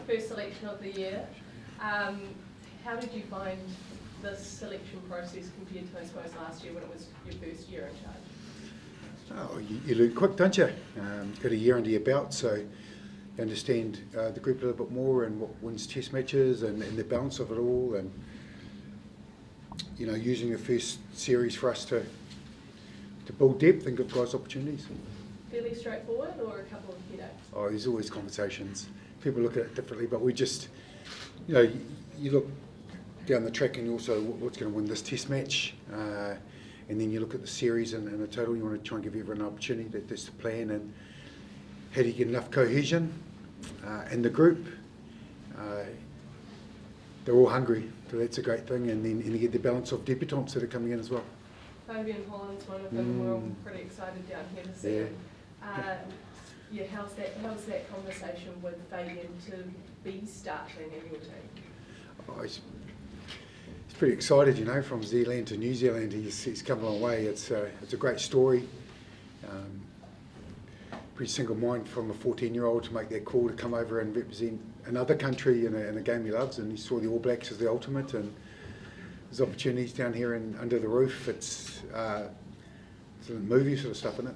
first selection of the year. How did you find this selection process compared to, I suppose, last year when it was your first year in charge? Oh, you learn quick, don't you? Got a year under your belt, so you understand the group a little bit more and what wins test matches and the balance of it all, and using the first series for us to build depth and give guys opportunities. Fairly straightforward, or a couple of headaches? Oh, there's always conversations. People look at it differently, but we just, you look down the track and also what's going to win this test match, and then you look at the series and the total. You want to try and give everyone an opportunity. That's the plan. And how do you get enough cohesion in the group? They're all hungry, so that's a great thing. And then you get the balance of debutants that are coming in as well. Fabian Holland's one of them. We're all pretty excited down here to see him. How's that conversation with Fabian to be starting in your team? Oh, he's pretty excited, from Zealand to New Zealand. He's come a long way. It's a great story. Pretty single mind from a 14-year-old to make that call to come over and represent another country in a game he loves, and he saw the All Blacks as the ultimate, and there's opportunities down here and under the roof. It's a movie sort of stuff, isn't it?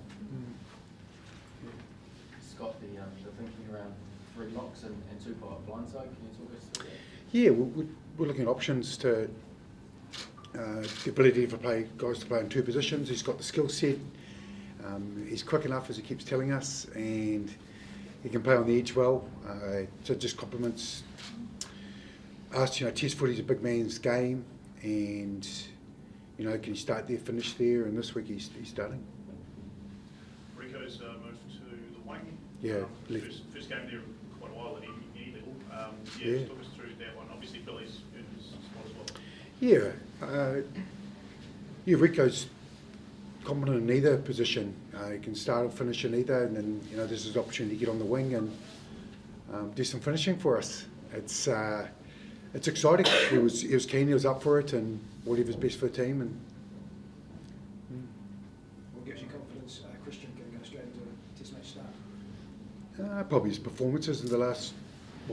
Scott, the thinking around 3 locks and 2 blindside, can you talk us through that? Yeah, we're looking at options to the ability for guys to play in 2 positions. He's got the skill set. He's quick enough, as he keeps telling us, and he can play on the edge well. So it just complements us. Test footy's a big man's game, and can he start there, finish there? And this week he's starting. Rico's moved to the wing. Yeah, first game there quite a while at any level. Just talk us through that one. Obviously, Billy's earned his spot as well. Yeah, Rico's competent in either position. He can start or finish in either, and then there's his opportunity to get on the wing and do some finishing for us. It's exciting. He was keen. He was up for it, and whatever's best for the team. And what gives you confidence, Christian, can go straight into a test match start? Probably his performances in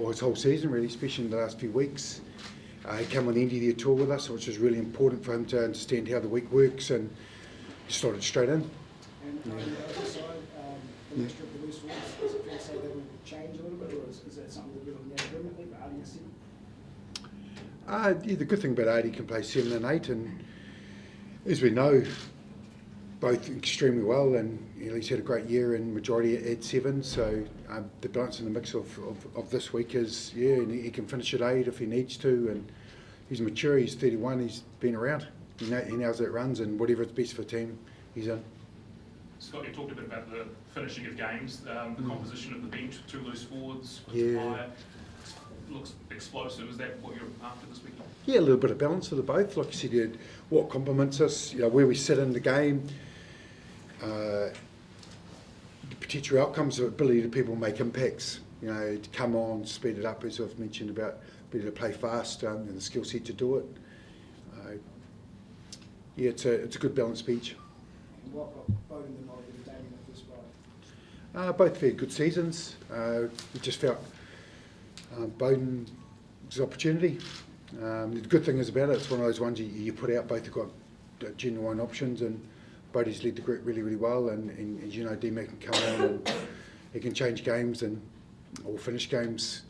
his whole season, really, especially in the last few weeks. He came on the end of the tour with us, which is really important for him to understand how the week works, and he started straight in. And on the other side, the mixture of the loose forwards, is it fair to say that will change a little bit, or is that something that you're looking at permanently for Artie and 7? The good thing about Artie, can play 7 and 8, and as we know, both extremely well, and he's had a great year in majority at 7, so the balance in the mix of this week is, and he can finish at 8 if he needs to, and he's mature, he's 31, he's been around, he knows how it runs, and whatever is best for the team, he's in. Scott, you talked a bit about the finishing of games, the composition of the bench, 2 loose forwards, with fire. Looks explosive. Is that what you're after this weekend? Yeah, a little bit of balance of the both. Like you said, what complements us, where we sit in the game, the potential outcomes of ability to people make impacts, to come on, speed it up, as I've mentioned about ability to play fast, and the skill set to do it. It's a good balanced pitch. And what Bowden and Oliver and Damien at this point? Both very good seasons. We just felt Bowden's opportunity. The good thing is about it, it's one of those ones you put out, both have got genuine options, and Bodie's led the group really, really well, and as D-Mac can come on and he can change games or finish games.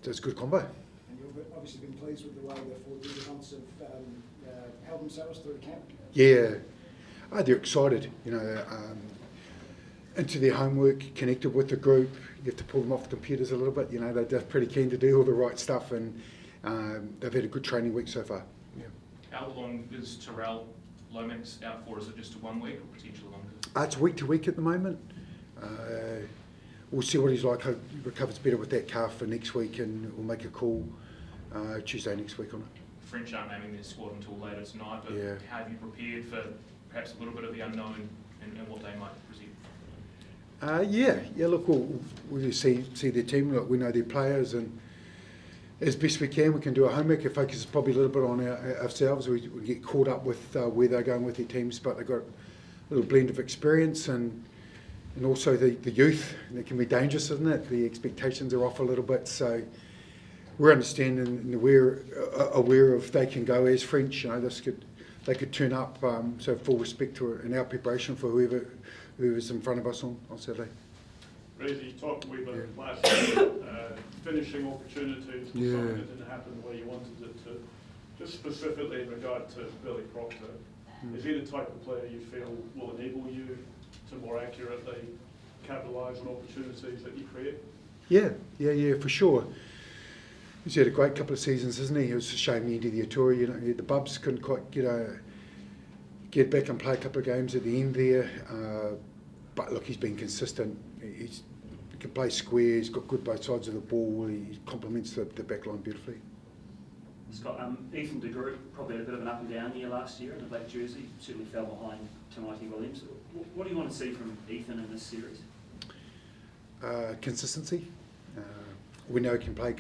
It's a good combo. And you've obviously been pleased with the way the 4 debutants have held themselves through camp? Yeah, they're excited, into their homework, connected with the group. You have to pull them off the computers a little bit, they're pretty keen to do all the right stuff, and they've had a good training week so far. Yeah. How long is Terrell Lomax out for? Is it just a 1 week or potentially longer? It's week to week at the moment. We'll see what he's like. Hope he recovers better with that calf for next week, and we'll make a call Tuesday next week on it. French aren't naming their squad until later tonight, but how have you prepared for perhaps a little bit of the unknown and what they might present? Look, we'll see their team. Look, we know their players, and as best we can do our homework. Our focus is probably a little bit on ourselves. We get caught up with where they're going with their teams, but they've got a little blend of experience, and and also the youth. And it can be dangerous, isn't it? The expectations are off a little bit, so we're understanding and aware of they can go as French. You know, they could turn up. So full respect to it in our preparation for whoever's in front of us on Saturday. Razor, you talked a wee bit last year, finishing opportunities, something that didn't happen the way you wanted it to. Just specifically in regard to Billy Proctor, is he the type of player you feel will enable you to more accurately capitalise on opportunities that you create? Yeah, for sure. He's had a great couple of seasons, hasn't he? It was a shame the end of the tour. You know, the Bubs couldn't quite get back and play a couple of games at the end there. But look, he's been consistent. He can play square. He's got good both sides of the ball. He complements the back line beautifully. Scott, Ethan de Groot probably had a bit of an up and down year last year in the black jersey. Certainly fell behind Tamaiti Williams. What do you want to see from Ethan in this series? Consistency. We know he can play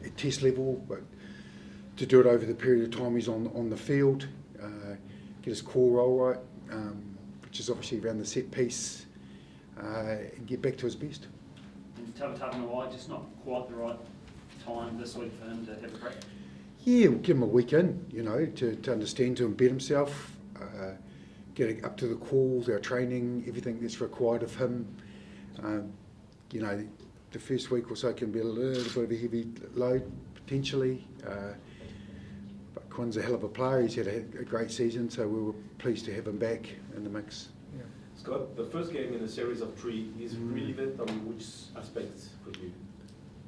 at test level, but to do it over the period of time he's on the field, get his core role right, which is obviously around the set piece, and get back to his best. And Tavanawai, just not quite the right time this week for him to have a break? Yeah, we'll give him a week in, you know, to understand, to embed himself, getting up to the calls, our training, everything that's required of him. You know, the first week or so can be a little bit of a heavy load, potentially. But Quinn's a hell of a player. He's had a great season, so we were pleased to have him back in the mix. Yeah. Scott, the first game in a series of 3 is relevant on which aspects for you?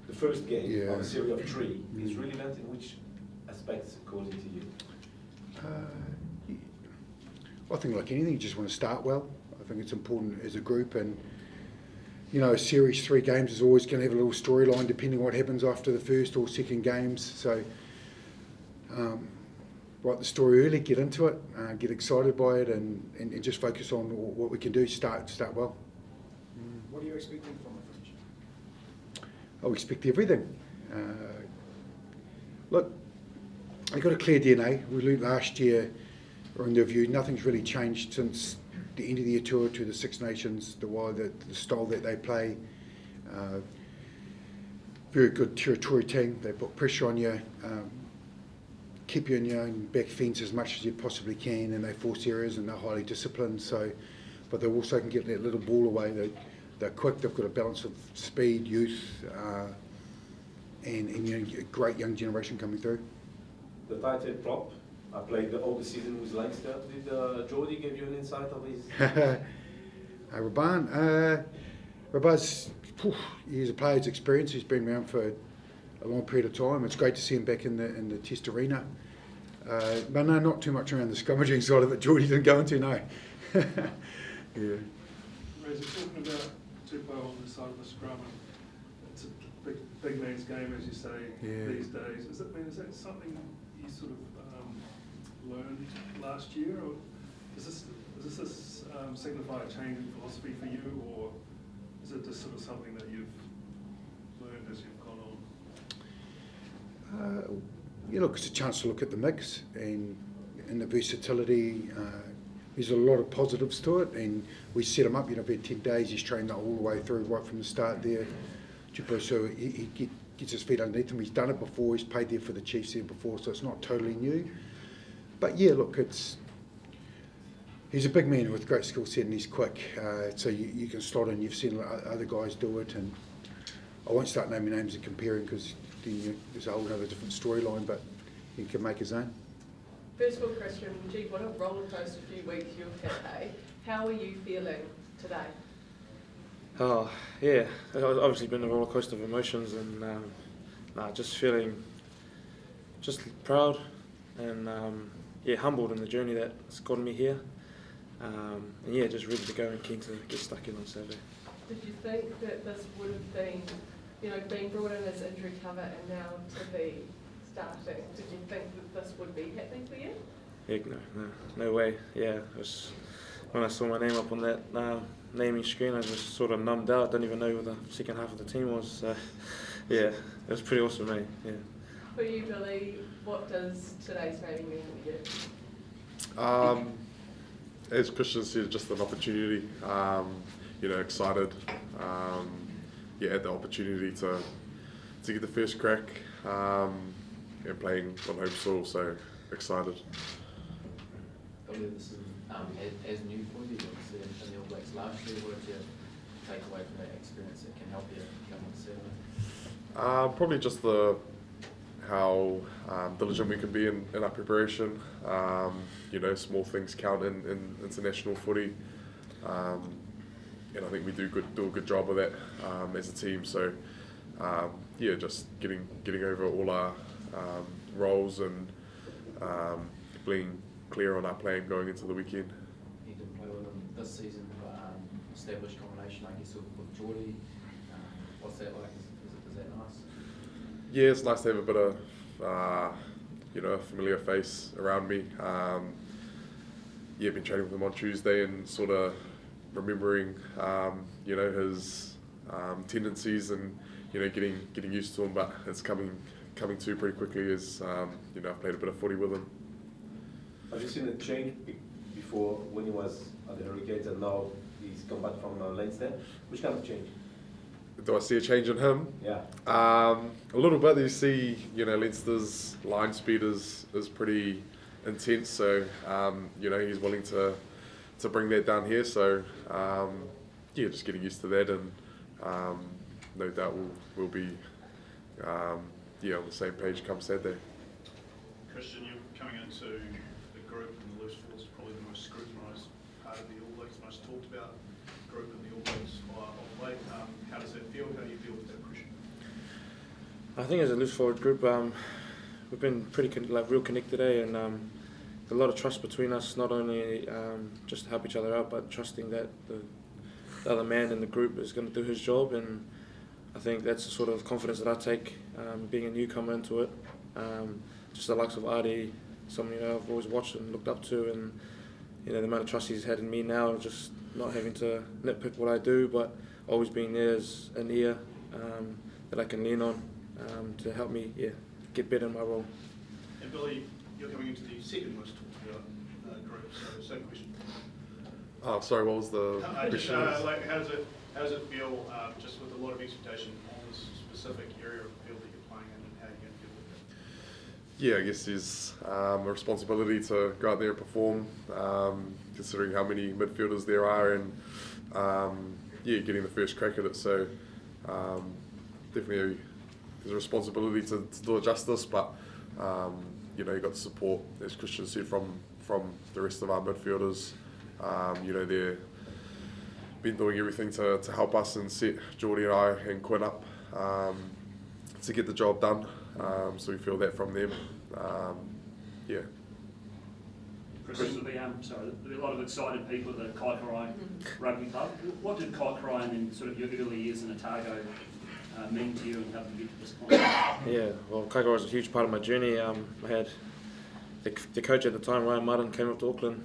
The first game of a series of 3 is relevant in which aspects according to you? I think like anything, you just want to start well. I think it's important as a group, and you know, a series 3 games is always going to have a little storyline depending on what happens after the first or second games. So write the story early, get into it, get excited by it, and just focus on what we can do. Start well. What are you expecting from the French? I expect everything. Look, they've got a clear DNA. We learned last year in the review, nothing's really changed since the end of the year tour to the Six Nations, the style that they play. Very good territory team. They put pressure on you, keep you in your own back fence as much as you possibly can, and they force errors, and they're highly disciplined. So, but they also can get that little ball away. They're quick. They've got a balance of speed, youth, and you know, a great young generation coming through. The tight head prop, I played all the season with Leinster. Did Jody give you an insight of his? Raban's, he's a player's experience. He's been around for a long period of time. It's great to see him back in the test arena. But no, not too much around the scrummaging side of it. Jody didn't go into, no. Yeah. Razor, talking about Tupou on the side of the scrum, it's a big man's game, as you say, these days. Is that something you sort of learned last year, or does this signify a change in philosophy for you, or is it just sort of something that you've learned as you've gone on? Yeah, look, it's a chance to look at the mix and the versatility. There's a lot of positives to it, and we set him up. You know, for 10 days, he's trained all the way through, right from the start there. So he gets his feet underneath him. He's done it before. He's played there for the Chiefs there before, so it's not totally new. But yeah, look, he's a big man with great skill set, and he's quick. So you can slot in. You've seen other guys do it, and I won't start naming names and comparing, because then there's a whole other different storyline. But he can make his own. First of all, Christian, gee, what a roller coaster few weeks you've had, eh? How are you feeling today? Oh, yeah, it's obviously been a roller coaster of emotions, and just feeling just proud and humbled in the journey that's gotten me here. And yeah, just ready to go and keen to get stuck in on Saturday. Did you think that this would have been, you know, being brought in as injury cover and now to be starting, did you think that this would be happening for you? Heck no way. Yeah, it was, when I saw my name up on that naming screen, I just sort of numbed out. Didn't even know who the second half of the team was. So yeah, it was pretty awesome, mate. Yeah. For you, Billy, what does today's naming mean for you? As Christian said, just an opportunity. excited. Had the opportunity to get the first crack and playing on home soil, so excited. Probably this is as new for you, obviously in the All Blacks last year. What did you take away from that experience that can help you come on seven? Probably just how diligent we can be in our preparation. Small things count in international footy, and I think we do a good job of that as a team. So just getting over all our roles and being clear on our plan going into the weekend. You didn't play with them this season, but established combination, I guess, with Geordie. What's that like? Is that nice? Yeah, it's nice to have a bit of a familiar face around me. Been training with him on Tuesday and sort of remembering his tendencies and getting used to him, but it's coming to pretty quickly as I've played a bit of footy with him. Have you seen a change before when he was at the Hurricanes and now he's come back from Leinster? Which kind of change? Do I see a change in him? Yeah. A little bit. You see, Leinster's line speed is pretty intense, so he's willing to bring that down here. So just getting used to that, and no doubt we'll be on the same page come Saturday. Christian, you're coming into the group, and the loose forwards is probably the most scrutinised part of the All Blacks, most talked about group in the All Blacks of late. How does that feel? How do you feel with that pressure? I think as a loose forward group, we've been pretty real connected today, and a lot of trust between us. Not only just to help each other out, but trusting that the other man in the group is going to do his job. And I think that's the sort of confidence that I take, being a newcomer into it. Just the likes of Artie, someone I've always watched and looked up to, and the amount of trust he's had in me now, just not having to nitpick what I do, but always being there as an ear that I can lean on to help me get better in my role. And Billy, you're coming into the second most talked about group, so same question. Oh, sorry, what was the question? How does it feel just with a lot of expectation on this specific area of the field that you're playing in, and how you're going to deal with it? Yeah, I guess there's a responsibility to go out there and perform, considering how many midfielders there are, and getting the first crack at it. So definitely there's a responsibility to do it justice, but you've got the support, as Christian said, from the rest of our midfielders. They've been doing everything to help us and set Geordie and I and Quinn up to get the job done. So we feel that from them. Christian, there'll be a lot of excited people at the Kaikorai Rugby Club. What did Kaikorai and sort of your early years in Otago mean to you and help you get to this point? Yeah, well, Kaikorai was a huge part of my journey. I had the coach at the time, Ryan Martin, came up to Auckland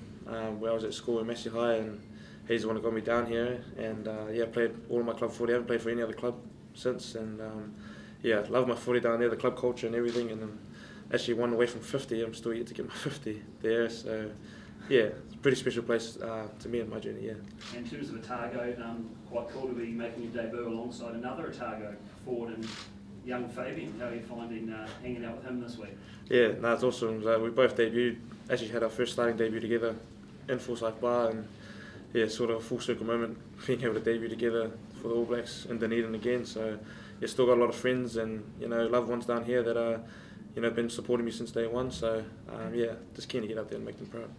where I was at school in Massey High, and he's the one who got me down here. And I played all of my club footy. I haven't played for any other club since, and love my footy down there, the club culture and everything. And actually 1 away from 50. I'm still yet to get my 50 there. So it's a pretty special place to me in my journey. In terms of Otago, quite cool to be making your debut alongside another Otago forward and young Fabian. How are you finding hanging out with him this week? Yeah, no, it's awesome. We both debuted. Actually had our first starting debut together in Forsyth Bar, and sort of a full circle moment being able to debut together for the All Blacks in Dunedin again. So still got a lot of friends and loved ones down here that are been supporting me since day one. So just keen to get out there and make them proud.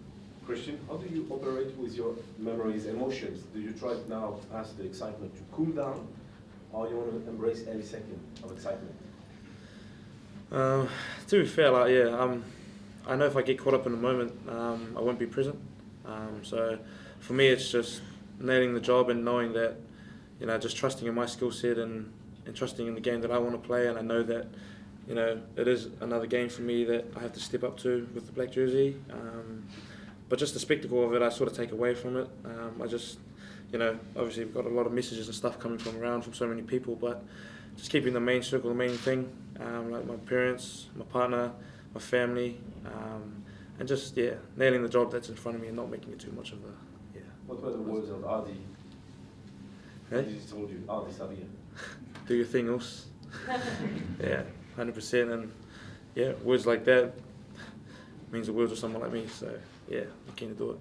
Christian, how do you operate with your memories, emotions? Do you try now to pass the excitement to cool down, or you want to embrace every second of excitement? To be fair, I know if I get caught up in the moment, I won't be present. So for me, it's just nailing the job and knowing that, just trusting in my skill set and trusting in the game that I want to play. And I know that, it is another game for me that I have to step up to with the black jersey. But just the spectacle of it, I sort of take away from it. I just, obviously we've got a lot of messages and stuff coming from around from so many people, but just keeping the main circle, the main thing, like my parents, my partner, my family, and just nailing the job that's in front of me and not making it too much of a What were the words of Adi Hey? He just told you, oh, this are here. Do your thing, us. Yeah, 100%. And yeah, words like that means the world to someone like me. So yeah, I'm keen to do it.